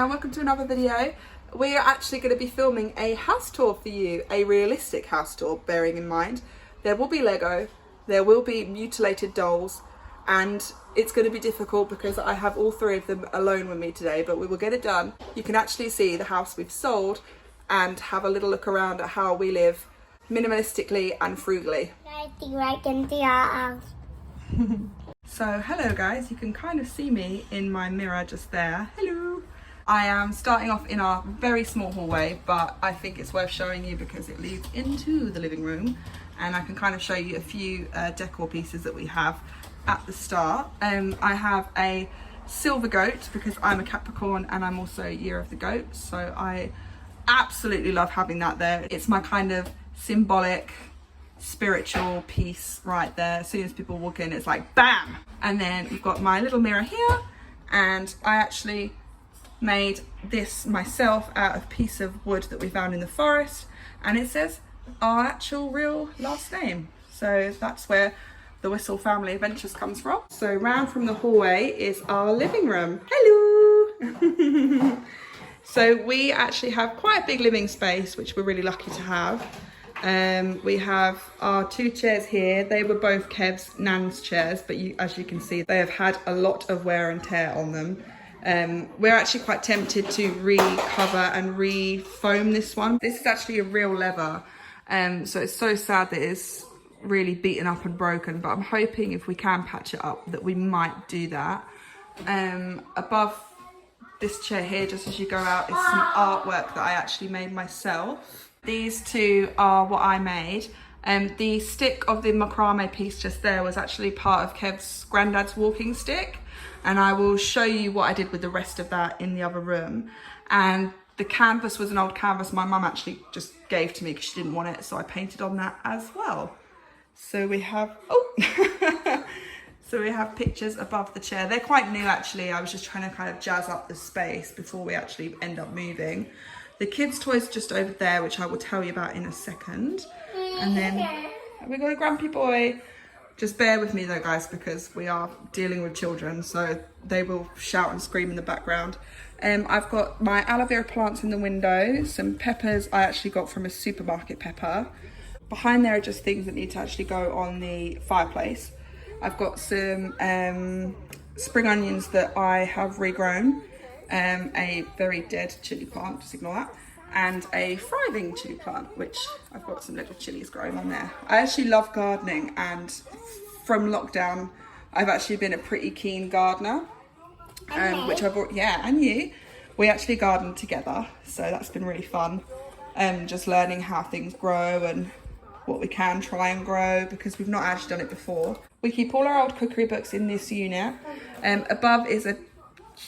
and welcome to another video. We are actually going to be filming a house tour for you, a realistic house tour, bearing in mind there will be Lego, there will be mutilated dolls, and it's going to be difficult because I have all three of them alone with me today, but we will get it done. You can actually see the house we've sold and have a little look around at how we live minimalistically and frugally. So hello guys, you can kind of see me in my mirror just there. Hello! I am starting off in our very small hallway, but I think it's worth showing you because it leads into the living room, and I can kind of show you a few decor pieces that we have at the start. I have a silver goat because I'm a Capricorn and I'm also year of the goat, so I absolutely love having that there. It's my kind of symbolic spiritual piece right there. As soon as people walk in, it's like bam. And then we've got my little mirror here, and I actually made this myself out of a piece of wood that we found in the forest, and it says our actual real last name, so that's where the Whistle Family Adventures comes from. So round from the hallway is our living room. Hello! So we actually have quite a big living space, which we're really lucky to have. We have our two chairs here. They were both Kev's nan's chairs, but as you can see, they have had a lot of wear and tear on them. We're actually quite tempted to recover and re-foam this one. This is actually a real leather, so it's so sad that it's really beaten up and broken, but I'm hoping if we can patch it up that we might do that. Above this chair here, just as you go out, is some artwork that I actually made myself. These two are what I made. The stick of the Macrame piece just there was actually part of Kev's granddad's walking stick, and I will show you what I did with the rest of that in the other room. And the canvas was an old canvas my mum actually just gave to me because she didn't want it, so I painted on that as well. So we have, so we have pictures above the chair. They're quite new actually. I was just trying to kind of jazz up the space before we actually end up moving. The kids' toys are just over there, which I will tell you about in a second. And then we got a grumpy boy. Just bear with me though, guys, because we are dealing with children, so they will shout and scream in the background. I've got my aloe vera plants in the window, some peppers I actually got from a supermarket pepper. Behind there are just things that need to actually go on the fireplace. I've got some spring onions that I have regrown. A very dead chilli plant, just ignore that, and a thriving chilli plant, which I've got some little chilies growing on there. I actually love gardening, and from lockdown I've actually been a pretty keen gardener, which I brought, yeah, and you. We actually gardened together, so that's been really fun. Just learning how things grow and what we can try and grow, because we've not actually done it before. We keep all our old cookery books in this unit. Above is a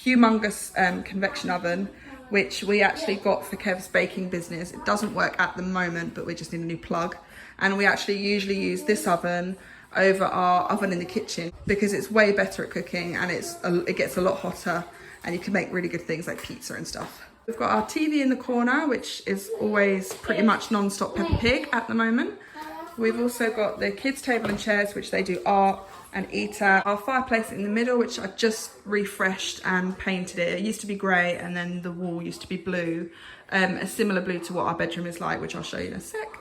humongous convection oven, which we actually got for Kev's baking business. It doesn't work at the moment, but we just need a new plug, and we actually usually use this oven over our oven in the kitchen because it's way better at cooking, and it gets a lot hotter, and you can make really good things like pizza and stuff. We've got our TV in the corner, which is always pretty much non-stop Peppa Pig at the moment. We've also got the kids' table and chairs, which they do art and eat at. Our fireplace in the middle, which I just refreshed and painted it. It used to be grey, and then the wall used to be blue, a similar blue to what our bedroom is like, which I'll show you in a sec.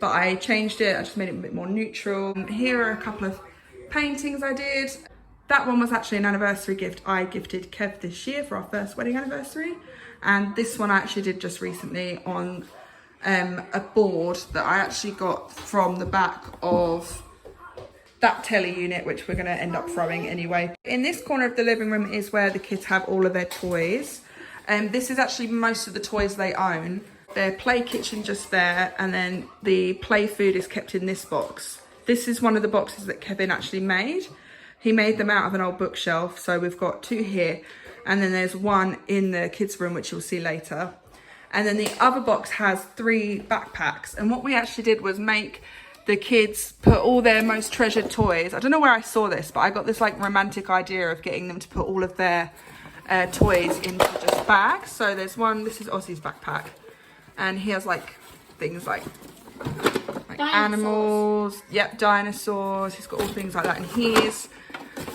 But I changed it, I just made it a bit more neutral. Here are a couple of paintings I did. That one was actually an anniversary gift I gifted Kev this year for our first wedding anniversary. And this one I actually did just recently on a board that I actually got from the back of that telly unit, which we're going to end up throwing anyway. In this corner of the living room is where the kids have all of their toys. This is actually most of the toys they own. Their play kitchen just there, and then the play food is kept in this box. This is one of the boxes that Kevin actually made. He made them out of an old bookshelf, so we've got two here, and then there's one in the kids' room, which you'll see later. And then the other box has 3 backpacks, and what we actually did was make the kids put all their most treasured toys. I don't know where I saw this, but I got this like romantic idea of getting them to put all of their toys into just bags. So there's one, this is Ozzy's backpack, and he has like things like animals, yep, dinosaurs. He's got all things like that, and his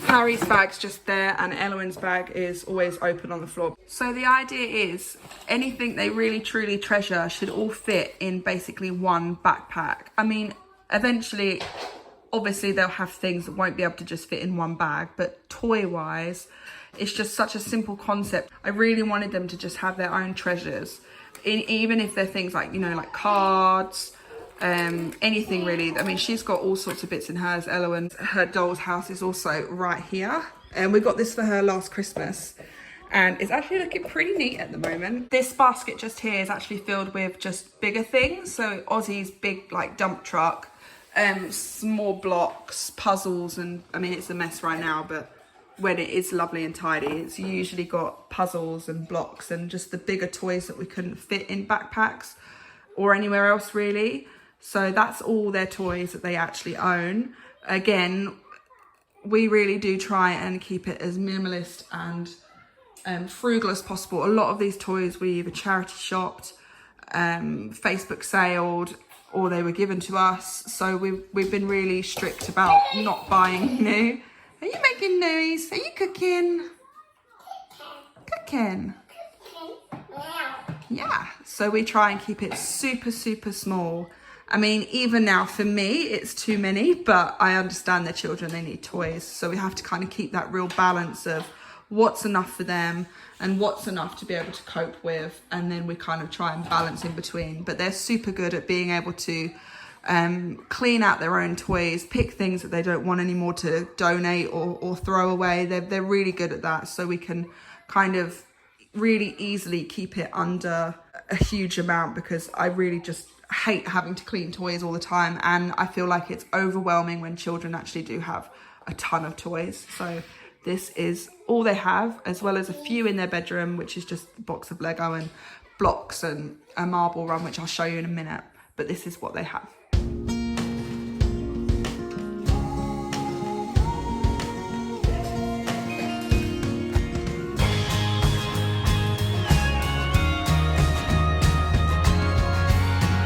Harry's bag's just there and Elwyn's bag is always open on the floor. So the idea is anything they really truly treasure should all fit in basically one backpack. I mean, eventually, obviously they'll have things that won't be able to just fit in one bag, but toy-wise, it's just such a simple concept. I really wanted them to just have their own treasures, even if they're things like, you know, like cards, anything really. I mean, she's got all sorts of bits in hers. Elwyn's, her doll's house is also right here, and we got this for her last Christmas, and it's actually looking pretty neat at the moment. This basket just here is actually filled with just bigger things, so Ozzy's big like dump truck, small blocks, puzzles, and I mean it's a mess right now, but when it is lovely and tidy, it's usually got puzzles and blocks and just the bigger toys that we couldn't fit in backpacks or anywhere else really. So that's all their toys that they actually own. Again, we really do try and keep it as minimalist and frugal as possible. A lot of these toys we either charity shopped, Facebook saled, or they were given to us. So we've been really strict about not buying new. Are you making noise? Are you cooking? Cooking. Yeah, so we try and keep it super, super small. I mean, even now for me, it's too many, but I understand the children, they need toys. So we have to kind of keep that real balance of what's enough for them and what's enough to be able to cope with. And then we kind of try and balance in between. But they're super good at being able to clean out their own toys, pick things that they don't want anymore to donate or throw away. They're really good at that. So we can kind of really easily keep it under a huge amount, because I really just hate having to clean toys all the time, and I feel like it's overwhelming when children actually do have a ton of toys. So this is all they have, as well as a few in their bedroom, which is just a box of Lego and blocks and a marble run, which I'll show you in a minute, but this is what they have.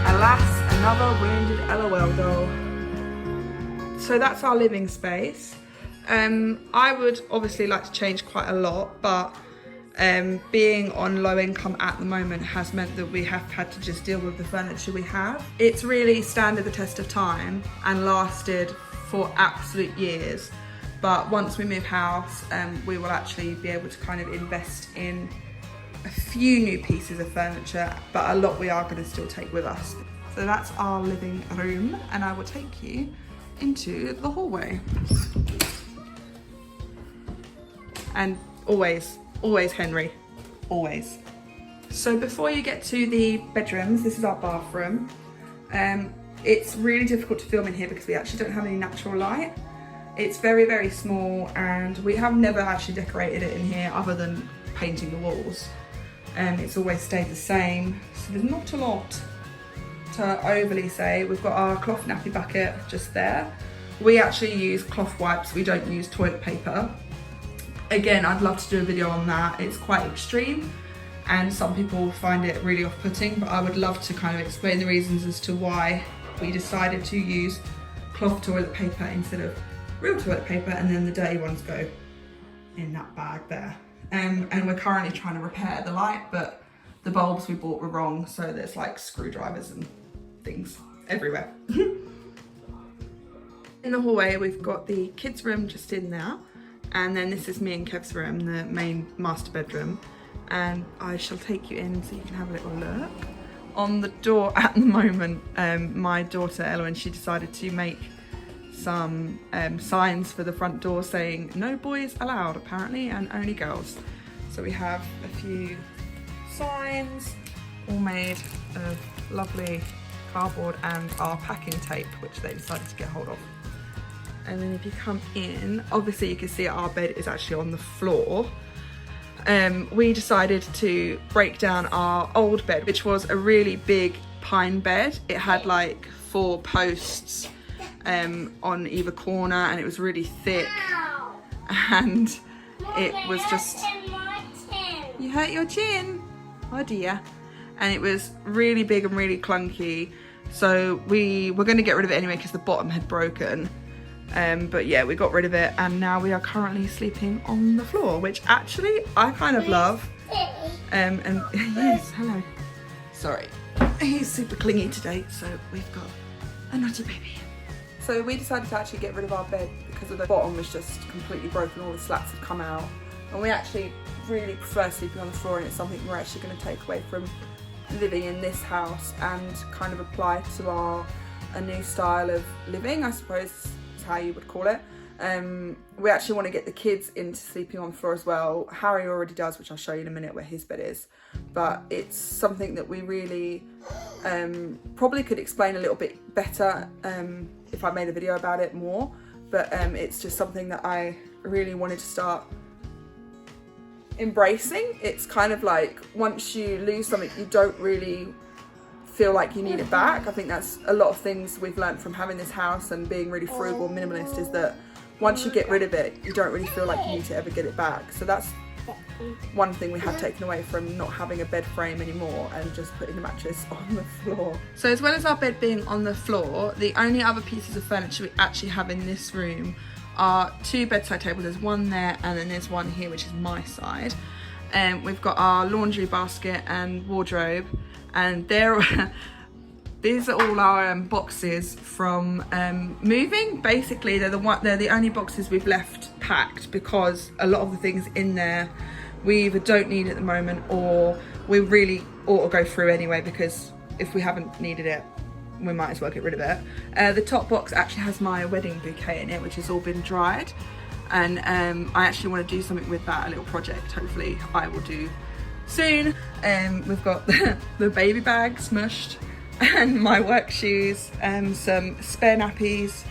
Alas, another wounded LOL doll. So that's our living space. I would obviously like to change quite a lot, but being on low income at the moment has meant that we have had to just deal with the furniture we have. It's really standed the test of time and lasted for absolute years. But once we move house, we will actually be able to kind of invest in a few new pieces of furniture, but a lot we are going to still take with us. So that's our living room, and I will take you into the hallway. And always Henry, always. So before you get to the bedrooms, this is our bathroom. It's really difficult to film in here because we actually don't have any natural light. It's very, very small, and we have never actually decorated it in here other than painting the walls. It's always stayed the same, so there's not a lot to overly say. We've got our cloth nappy bucket just there. We actually use cloth wipes, we don't use toilet paper. Again, I'd love to do a video on that. It's quite extreme and some people find it really off-putting, but I would love to kind of explain the reasons as to why we decided to use cloth toilet paper instead of real toilet paper, and then the dirty ones go in that bag there. And we're currently trying to repair the light, but the bulbs we bought were wrong, so there's like screwdrivers and things everywhere. In the hallway, we've got the kids' room just in there, and then this is me and Kev's room, the main master bedroom, and I shall take you in so you can have a little look. On the door at the moment, my daughter Ella, she decided to make some signs for the front door saying no boys allowed apparently, and only girls. So we have a few signs all made of lovely cardboard and our packing tape, which they decided to get hold of. And then if you come in, obviously you can see our bed is actually on the floor. We decided to break down our old bed, which was a really big pine bed. It had like 4 posts on either corner, and it was really thick. And it was just... You hurt your chin? Oh dear. And it was really big and really clunky. So we were going to get rid of it anyway because the bottom had broken. But yeah, we got rid of it and now we are currently sleeping on the floor, which actually I kind of love. And yes, hello. Sorry, he's super clingy today, so we've got a naughty baby. So we decided to actually get rid of our bed because the bottom was just completely broken, all the slats had come out. And we actually really prefer sleeping on the floor, and it's something we're actually going to take away from living in this house and kind of apply to a new style of living, I suppose is how you would call it. We actually want to get the kids into sleeping on the floor as well. Harry already does, which I'll show you in a minute where his bed is. But it's something that we really probably could explain a little bit better if I made a video about it more. But it's just something that I really wanted to start embracing. It's kind of like once you lose something, you don't really feel like you need it back. I think that's a lot of things we've learned from having this house and being really frugal and minimalist, is that once you get rid of it, you don't really feel like you need to ever get it back. So that's one thing we have taken away from not having a bed frame anymore and just putting the mattress on the floor. So as well as our bed being on the floor, the only other pieces of furniture we actually have in this room are 2 bedside tables. There's one there and then there's one here, which is my side. We've got our laundry basket and wardrobe, and these are all our boxes from moving. Basically, they're the only boxes we've left packed because a lot of the things in there we either don't need at the moment or we really ought to go through anyway, because if we haven't needed it, we might as well get rid of it. The top box actually has my wedding bouquet in it, which has all been dried, and I actually want to do something with that, a little project hopefully I will do soon. We've got the baby bag smushed and my work shoes, some spare nappies.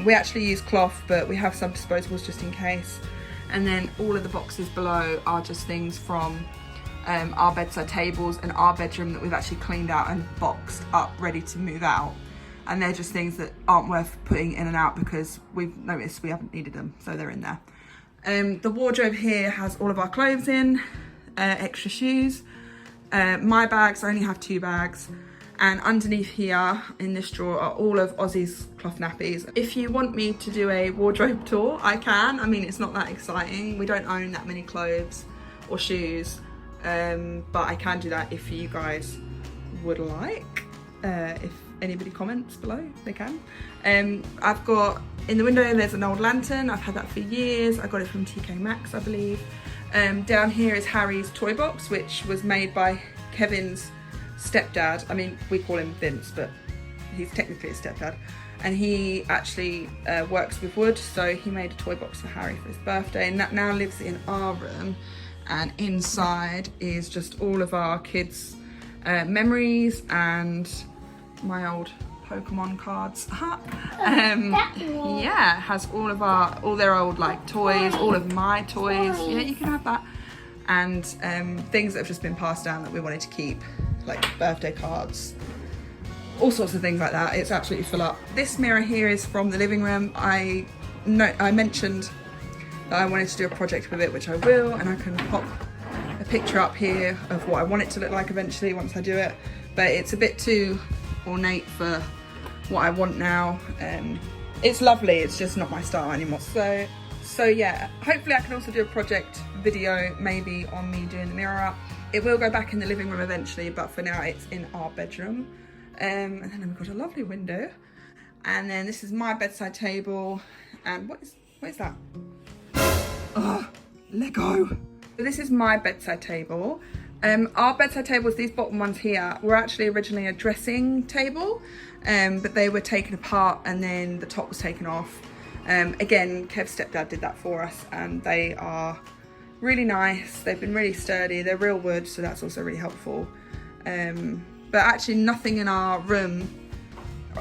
We actually use cloth, but we have some disposables just in case. And then all of the boxes below are just things from our bedside tables and our bedroom that we've actually cleaned out and boxed up ready to move out. And they're just things that aren't worth putting in and out because we've noticed we haven't needed them, so they're in there. The wardrobe here has all of our clothes in, extra shoes. My bags, I only have 2 bags. And underneath here in this drawer are all of Ozzy's cloth nappies. If you want me to do a wardrobe tour, I can. I mean, it's not that exciting. We don't own that many clothes or shoes, but I can do that if you guys would like. If anybody comments below, they can. I've got, in the window, there's an old lantern. I've had that for years. I got it from TK Maxx, I believe. Down here is Harry's toy box, which was made by Kevin's stepdad. I mean, we call him Vince, but he's technically a stepdad, and he actually works with wood, so he made a toy box for Harry for his birthday, and that now lives in our room. And inside is just all of our kids' memories and my old Pokemon cards. Yeah, has all their old like toys, all of my toys. Yeah, you can have that. And things that have just been passed down that we wanted to keep, like birthday cards, all sorts of things like that. It's absolutely full up. This mirror here is from the living room. I mentioned that I wanted to do a project with it, which I will, and I can pop a picture up here of what I want it to look like eventually once I do it. But it's a bit too ornate for what I want now. It's lovely, it's just not my style anymore. So yeah, hopefully I can also do a project video maybe on me doing the mirror up. It will go back in the living room eventually, but for now it's in our bedroom. And then we've got a lovely window. And then this is my bedside table. And what is that? Oh, Lego. So this is my bedside table. Our bedside tables, these bottom ones here, were actually originally a dressing table, but they were taken apart and then the top was taken off. Again, Kev's stepdad did that for us, and they are really nice. They've been really sturdy. They're real wood, so that's also really helpful. But actually nothing in our room,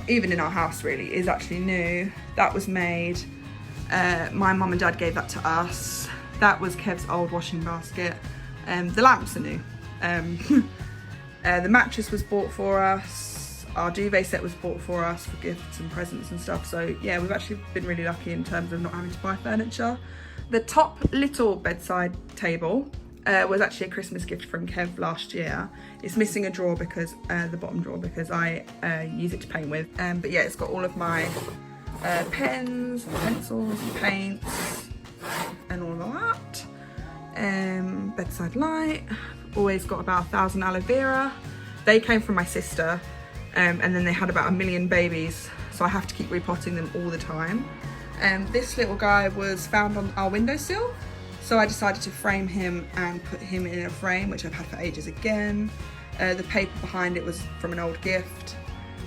even in our house really, is actually new. That was made. My mum and dad gave that to us. That was Kev's old washing basket. The lamps are new. The mattress was bought for us. Our duvet set was bought for us for gifts and presents and stuff. So yeah, we've actually been really lucky in terms of not having to buy furniture. The top little bedside table was actually a Christmas gift from Kev last year. It's missing a drawer because, the bottom drawer, because I use it to paint with. But yeah, it's got all of my pens, pencils, paints, and all of that. Bedside light. Always got about 1,000 aloe vera. They came from my sister, and then they had about 1 million babies, so I have to keep repotting them all the time. This little guy was found on our windowsill, so I decided to frame him and put him in a frame, which I've had for ages again. The paper behind it was from an old gift.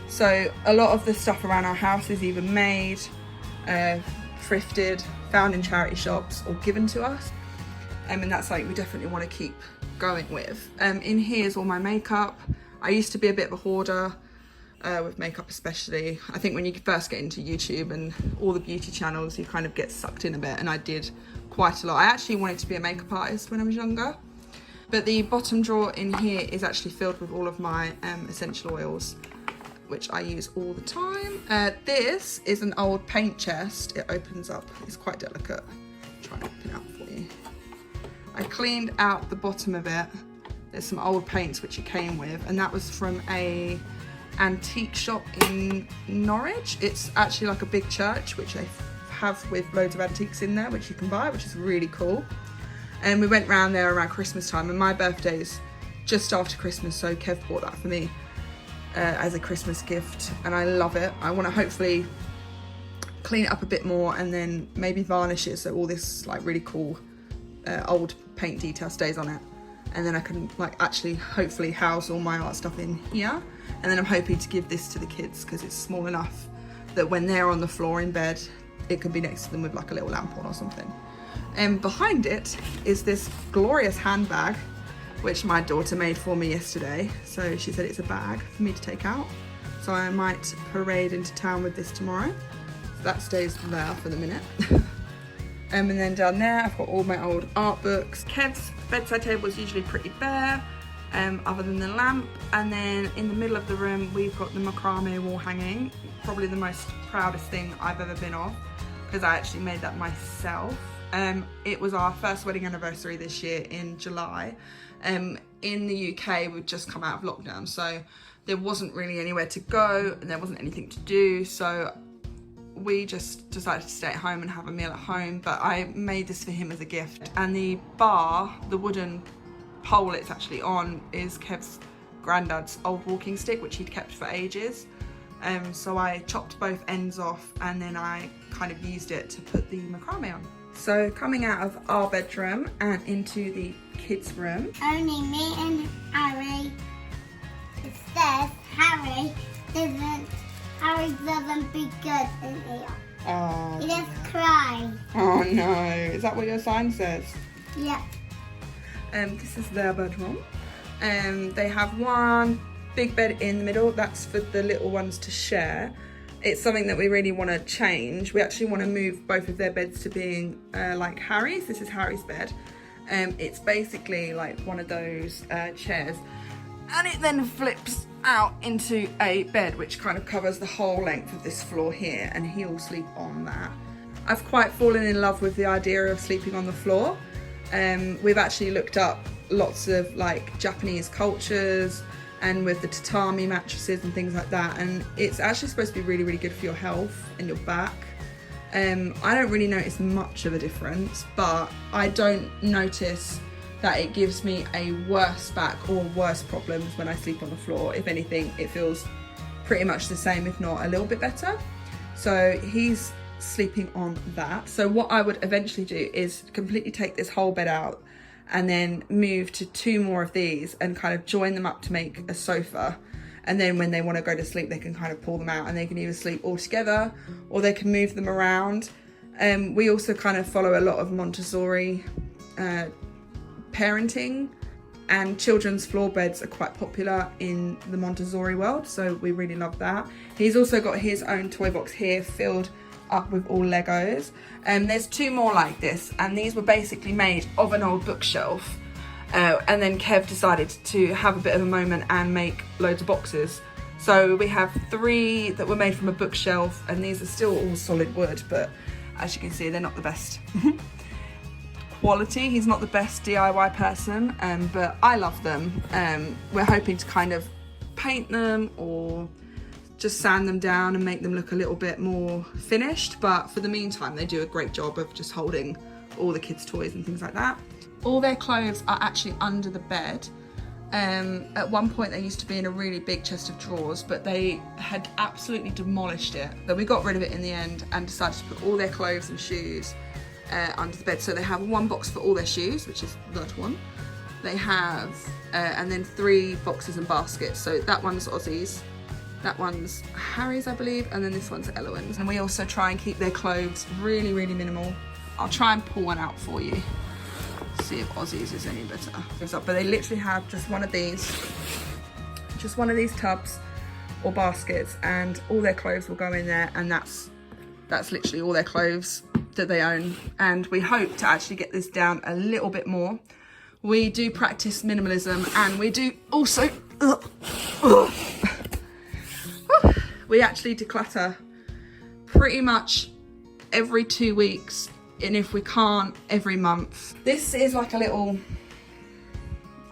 So a lot of the stuff around our house is either made, thrifted, found in charity shops, or given to us. And that's something we definitely want to keep going with. In here is all my makeup. I used to be a bit of a hoarder with makeup especially. I think when you first get into YouTube and all the beauty channels, you kind of get sucked in a bit, and I did quite a lot. I actually wanted to be a makeup artist when I was younger. But the bottom drawer in here is actually filled with all of my essential oils, which I use all the time. This is an old paint chest. It opens up, it's quite delicate. I'll try and open it up for you. I cleaned out the bottom of it. There's some old paints which it came with, and that was from a antique shop in Norwich. It's actually like a big church, which they have with loads of antiques in there, which you can buy, which is really cool. And we went round there around Christmas time, and my birthday's just after Christmas, so Kev bought that for me as a Christmas gift, and I love it. I want to hopefully clean it up a bit more and then maybe varnish it so all this like really cool old paint detail stays on it, and then I can like actually hopefully house all my art stuff in here. And then I'm hoping to give this to the kids because it's small enough that when they're on the floor in bed, it can be next to them with like a little lamp on or something. And behind it is this glorious handbag, which my daughter made for me yesterday. So she said it's a bag for me to take out. So I might parade into town with this tomorrow. So that stays there for the minute. And then down there, I've got all my old art books. Kev's bedside table is usually pretty bare, other than the lamp. And then in the middle of the room, we've got the Macrame wall hanging. Probably the most proudest thing I've ever been of, because I actually made that myself. It was our first wedding anniversary this year in July. In the UK, we'd just come out of lockdown, so there wasn't really anywhere to go and there wasn't anything to do, so we just decided to stay at home and have a meal at home. But I made this for him as a gift, and the bar, the wooden pole it's actually on, is Kev's granddad's old walking stick, which he'd kept for ages. So I chopped both ends off, and then I kind of used it to put the macrame on. So coming out of our bedroom and into the kids' room. Only me and Harry. It says Harry doesn't be good in here. Oh, He just cries. oh no, is that what your sign says? Yeah. This is their bedroom. They have one big bed in the middle. That's for the little ones to share. It's something that we really want to change. We actually want to move both of their beds to being like Harry's. This is Harry's bed. It's basically like one of those chairs, and it then flips out into a bed which kind of covers the whole length of this floor here, and he'll sleep on that. I've quite fallen in love with the idea of sleeping on the floor. We've actually looked up lots of like Japanese cultures and with the tatami mattresses and things like that, and it's actually supposed to be really, really good for your health and your back. I don't really notice much of a difference, but I don't notice that it gives me a worse back or worse problems when I sleep on the floor. If anything, it feels pretty much the same, if not a little bit better. So he's sleeping on that. So what I would eventually do is completely take this whole bed out and then move to 2 more of these and kind of join them up to make a sofa. And then when they want to go to sleep, they can kind of pull them out and they can either sleep all together or they can move them around. We also kind of follow a lot of Montessori parenting, and children's floor beds are quite popular in the Montessori world, so we really love that. He's also got his own toy box here filled up with all Legos. There's 2 more like this, and these were basically made of an old bookshelf, and then Kev decided to have a bit of a moment and make loads of boxes. So we have 3 that were made from a bookshelf, and these are still all solid wood, but as you can see, they're not the best quality. He's not the best DIY person, but I love them. We're hoping to kind of paint them or just sand them down and make them look a little bit more finished, but for the meantime they do a great job of just holding all the kids' toys and things like that. All their clothes are actually under the bed. At one point they used to be in a really big chest of drawers, but they had absolutely demolished it. So we got rid of it in the end and decided to put all their clothes and shoes under the bed. So they have one box for all their shoes, which is that one. They have, and then 3 boxes and baskets. So that one's Ozzy's, that one's Harry's, I believe, and then this one's Elowen's. And we also try and keep their clothes really, really minimal. I'll try and pull one out for you, see if Ozzy's is any better. But they literally have just one of these tubs or baskets, and all their clothes will go in there, and that's literally all their clothes that they own. And we hope to actually get this down a little bit more. We do practice minimalism, and we do also we actually declutter pretty much every 2 weeks, and if we can't, every month. This is like a little,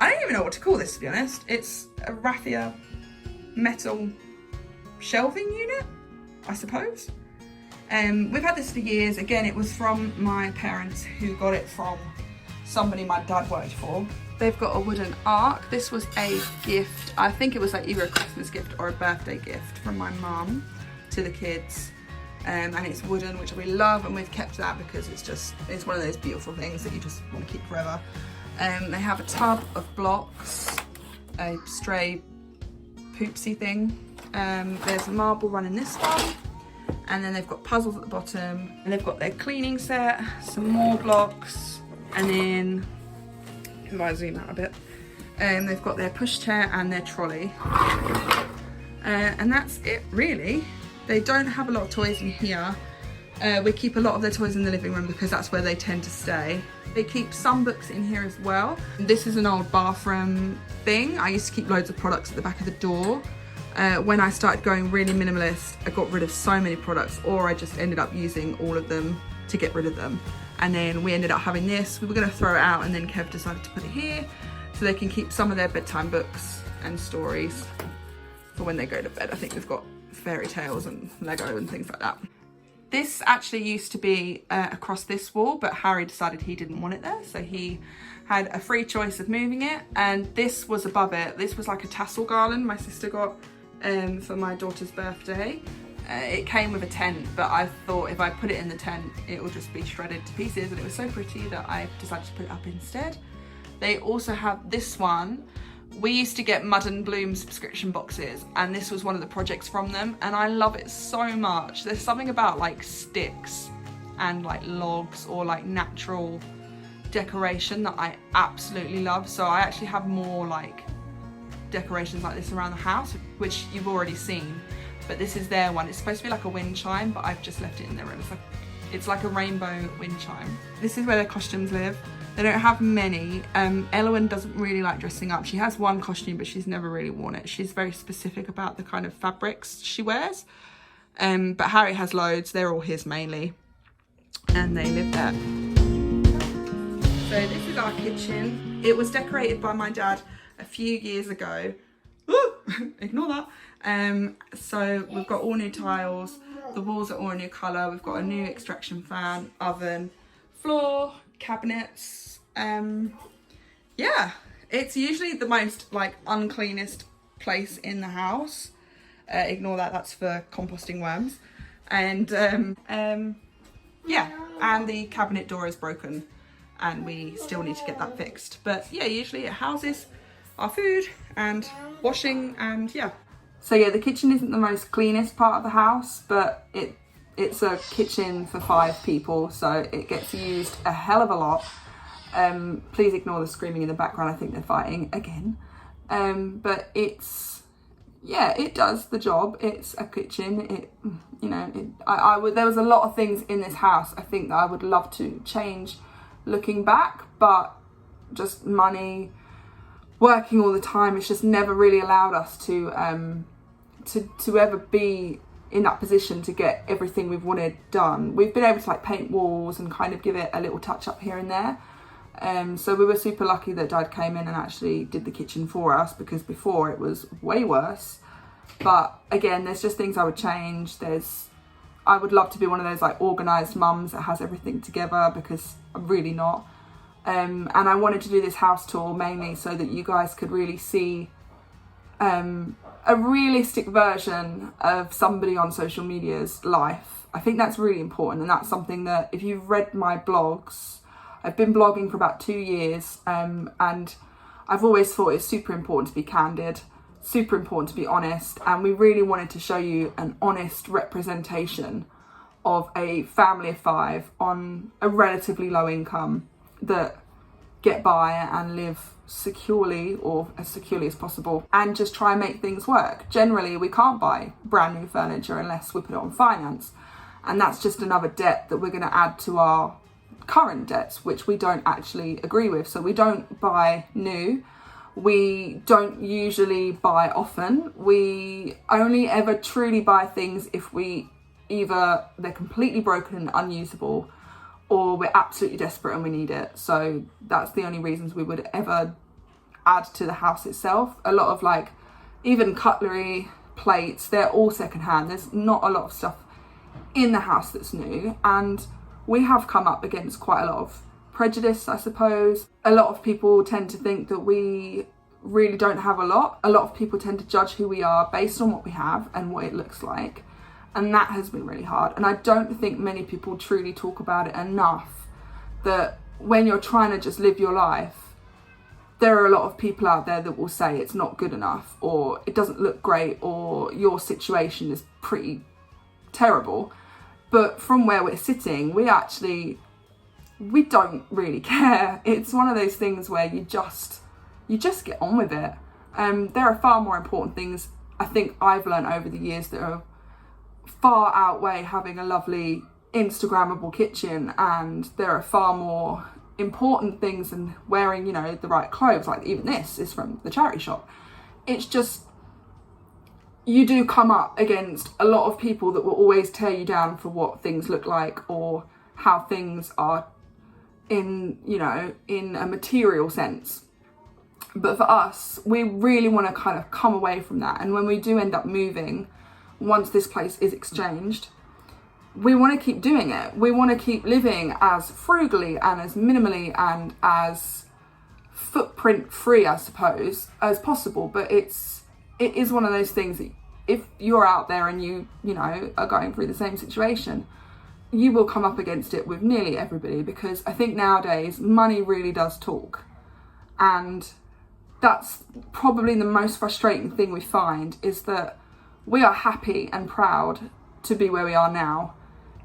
I don't even know what to call this, to be honest. It's a raffia metal shelving unit, I suppose. We've had this for years. Again, it was from my parents, who got it from somebody my dad worked for. They've got a wooden ark. This was a gift. I think it was like either a Christmas gift or a birthday gift from my mum to the kids. And it's wooden, which we love, and we've kept that because it's one of those beautiful things that you just want to keep forever. They have a tub of blocks, a stray poopsy thing. There's a marble one in this one, and then they've got puzzles at the bottom, and they've got their cleaning set, some more blocks, and then, if I zoom out a bit, they've got their pushchair and their trolley. And that's it, really. They don't have a lot of toys in here. We keep a lot of their toys in the living room because that's where they tend to stay. They keep some books in here as well. This is an old bathroom thing. I used to keep loads of products at the back of the door. When I started going really minimalist, I got rid of so many products, or I just ended up using all of them to get rid of them. And then we ended up having this. We were going to throw it out, and then Kev decided to put it here so they can keep some of their bedtime books and stories for when they go to bed. I think we've got fairy tales and Lego and things like that. This actually used to be across this wall, but Harry decided he didn't want it there, so he had a free choice of moving it, and this was above it. This was like a tassel garland my sister got for my daughter's birthday. It came with a tent, but I thought if I put it in the tent, it will just be shredded to pieces, and it was so pretty that I decided to put it up instead. They also have this one. We used to get Mud and Bloom subscription boxes, and this was one of the projects from them, and I love it so much. There's something about like sticks and like logs or like natural decoration that I absolutely love. So I actually have more like decorations like this around the house, which you've already seen, but this is their one. It's supposed to be like a wind chime, but I've just left it in their room. It's like a rainbow wind chime. This is where their costumes live. They don't have many. Elowen doesn't really like dressing up. She has one costume, but she's never really worn it. She's very specific about the kind of fabrics she wears. But Harry has loads. They're all his mainly. And they live there. So this is our kitchen. It was decorated by my dad a few years ago. Ooh, ignore that. So we've got all new tiles. The walls are all a new colour. We've got a new extraction fan, oven, floor, cabinets. Yeah, it's usually the most like uncleanest place in the house. Ignore that, that's for composting worms. And yeah, and the cabinet door is broken and we still need to get that fixed. But yeah, usually it houses our food and washing, and yeah. So yeah, the kitchen isn't the most cleanest part of the house, but it's a kitchen for 5 people, so it gets used a hell of a lot. Please ignore the screaming in the background. I think they're fighting again. But yeah, it does the job. It's a kitchen. There was a lot of things in this house I think that I would love to change looking back, but just money, working all the time, it's just never really allowed us to ever be in that position to get everything we've wanted done. We've been able to like paint walls and kind of give it a little touch up here and there. So we were super lucky that Dad came in and actually did the kitchen for us, because before it was way worse. But again, there's just things I would change. I would love to be one of those like organised mums that has everything together, because I'm really not. And I wanted to do this house tour mainly so that you guys could really see a realistic version of somebody on social media's life. I think that's really important, and that's something that, if you've read my blogs, I've been blogging for about 2 years, and I've always thought it's super important to be candid, super important to be honest, and we really wanted to show you an honest representation of a family of 5 on a relatively low income that get by and live securely, or as securely as possible, and just try and make things work. Generally, we can't buy brand new furniture unless we put it on finance, and that's just another debt that we're going to add to our current debts, which we don't actually agree with. So we don't buy new, we don't usually buy often, we only ever truly buy things if they're completely broken and unusable, or we're absolutely desperate and we need it. So that's the only reasons we would ever add to the house itself. A lot of like even cutlery, plates, they're all secondhand. There's not a lot of stuff in the house that's new, and we have come up against quite a lot of prejudice, I suppose. A lot of people tend to think that we really don't have a lot. A lot of people tend to judge who we are based on what we have and what it looks like, and that has been really hard. And I don't think many people truly talk about it enough, that when you're trying to just live your life, there are a lot of people out there that will say it's not good enough, or it doesn't look great, or your situation is pretty terrible. But from where we're sitting, we don't really care. It's one of those things where you just get on with it. There are far more important things I think I've learned over the years that are far outweigh having a lovely Instagrammable kitchen, and there are far more important things than wearing, the right clothes. Like even this is from the charity shop. It's just, you do come up against a lot of people that will always tear you down for what things look like, or how things are in a material sense. But for us, we really want to kind of come away from that. And when we do end up moving, once this place is exchanged, we want to keep doing it. We want to keep living as frugally and as minimally and as footprint free, I suppose, as possible. But it is one of those things that if you're out there and you are going through the same situation, you will come up against it with nearly everybody, because I think nowadays money really does talk. And that's probably the most frustrating thing we find, is that we are happy and proud to be where we are now.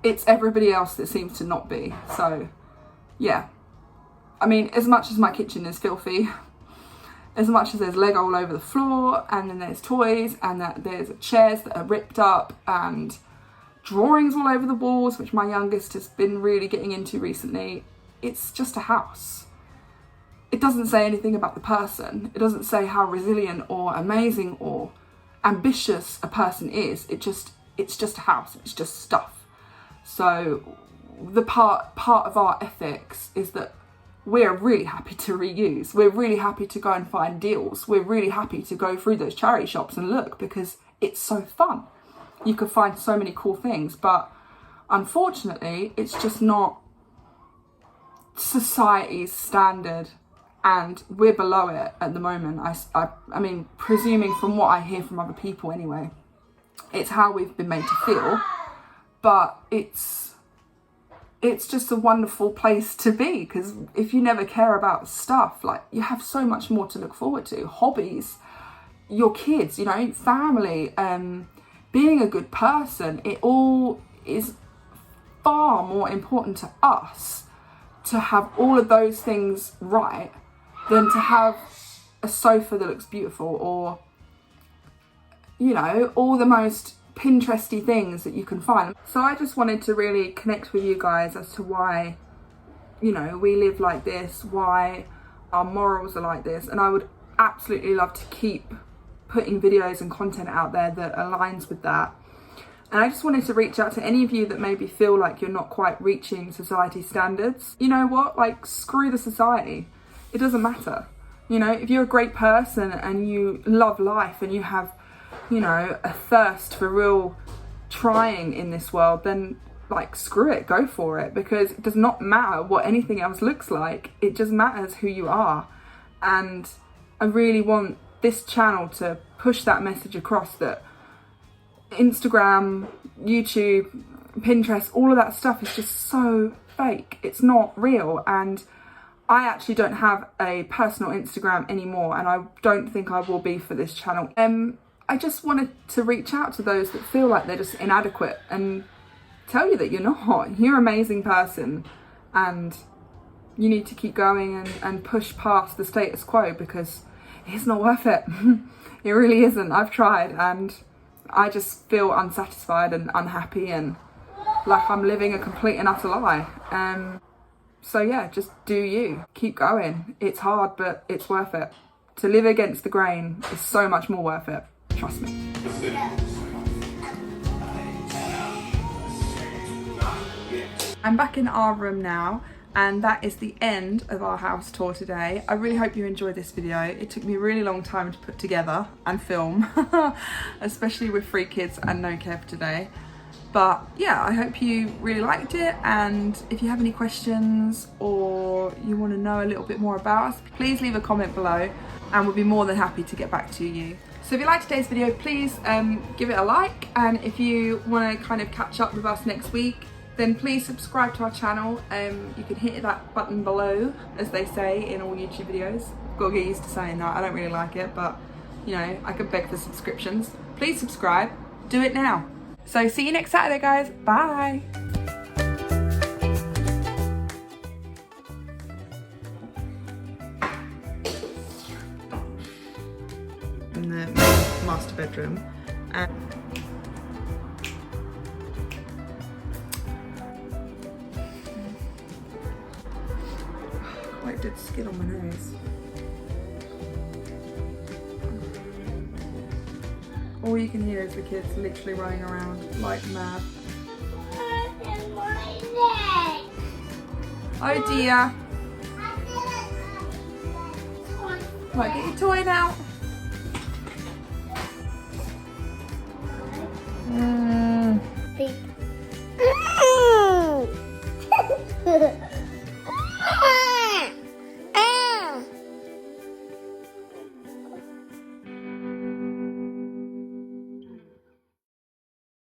It's everybody else that seems to not be. So yeah, I mean, as much as my kitchen is filthy, as much as there's Lego all over the floor, and then there's toys, and that there's chairs that are ripped up, and drawings all over the walls, which my youngest has been really getting into recently, it's just a house. It doesn't say anything about the person. It doesn't say how resilient or amazing or ambitious a person is. It's just a house. It's just stuff. So the part of our ethics is that we're really happy to reuse. We're really happy to go and find deals. We're really happy to go through those charity shops and look, because it's so fun. You can find so many cool things, but unfortunately, it's just not society's standard, and we're below it at the moment. I mean, presuming from what I hear from other people anyway, it's how we've been made to feel, but it's just a wonderful place to be, because if you never care about stuff, like, you have so much more to look forward to. Hobbies, your kids, family, being a good person, it all is far more important to us to have all of those things right than to have a sofa that looks beautiful, or all the most Pinteresty things that you can find. So I just wanted to really connect with you guys as to why we live like this, why our morals are like this, and I would absolutely love to keep putting videos and content out there that aligns with that. And I just wanted to reach out to any of you that maybe feel like you're not quite reaching society standards. You know what, like, screw the society. It doesn't matter. If you're a great person and you love life and you have you know, a thirst for real trying in this world, then like screw it, go for it, because it does not matter what anything else looks like. It just matters who you are. And I really want this channel to push that message across, that Instagram, YouTube, Pinterest, all of that stuff is just so fake. It's not real. And I actually don't have a personal Instagram anymore, and I don't think I will be for this channel. I just wanted to reach out to those that feel like they're just inadequate and tell you that you're not. You're an amazing person, and you need to keep going and push past the status quo, because it's not worth it. It really isn't. I've tried, and I just feel unsatisfied and unhappy and like I'm living a complete and utter lie. So yeah, just do you. Keep going. It's hard, but it's worth it. To live against the grain is so much more worth it. Trust me. I'm back in our room now, and that is the end of our house tour today. I really hope you enjoyed this video. It took me a really long time to put together and film, especially with 3 kids and no Kev today. But yeah, I hope you really liked it, and if you have any questions or you want to know a little bit more about us, please leave a comment below and we'll be more than happy to get back to you. So if you liked today's video, please give it a like, and if you want to kind of catch up with us next week, then please subscribe to our channel. You can hit that button below, as they say in all YouTube videos. Got to get used to saying that. I don't really like it, but you know, I could beg for subscriptions. Please subscribe. Do it now. So see you next Saturday, guys. Bye. In the master bedroom. And quite dead skin on my nose. All you can hear is the kids literally running around like mad. Oh dear. Right, get your toy now.